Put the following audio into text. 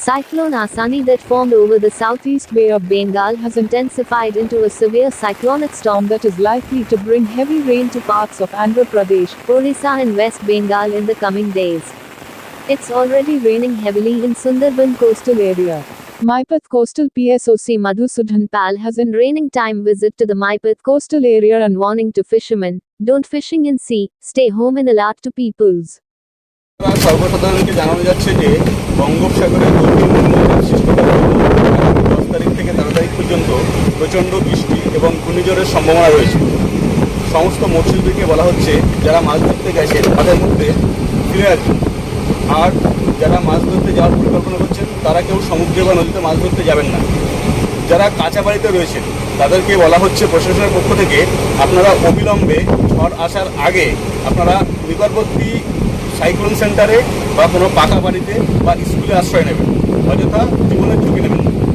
Cyclone Asani that formed over the southeast Bay of Bengal has intensified into a severe cyclonic storm that is likely to bring heavy rain to parts of Andhra Pradesh, Orissa and West Bengal in the coming days. It's already raining heavily in Sundarban coastal area. Maipat Coastal PSOC Madhusudhan Pal has in raining time visit to the Maipat coastal area and warning to fishermen, don't fishing in sea, stay home and alert to peoples. সর্বসাধারণকে জানানো যাচ্ছে যে বঙ্গোপসাগরে গভীর নিম্নচাপ সৃষ্টি করার জন্য 10 তারিখ থেকে 13 তারিখ পর্যন্ত প্রচণ্ড বৃষ্টি এবং ঘূর্ণিঝড়ের সম্ভাবনা রয়েছে। সমস্ত মৎস্যজীবীকে বলা হচ্ছে যারা মাছ ধরতে গেছেন তাদের মধ্যে ফিরে আসবেন, আর যারা মাছ ধরতে যাওয়ার পরিকল্পনা করছেন তারা কেউ সমুদ্রে বা নদীতে মাছ ধরতে যাবেন না। যারা কাঁচা বাড়িতে রয়েছেন তাদেরকে বলা হচ্ছে প্রশাসনের পক্ষ থেকে আপনারা অবিলম্বে ঝড় আসার আগে আপনারা নিকটবর্তী সাইক্লোন সেন্টারে বা কোনো পাকা বাড়িতে বা স্কুলে আশ্রয় নেবেন, অযথা জীবনের ঝুঁকি নেবেন।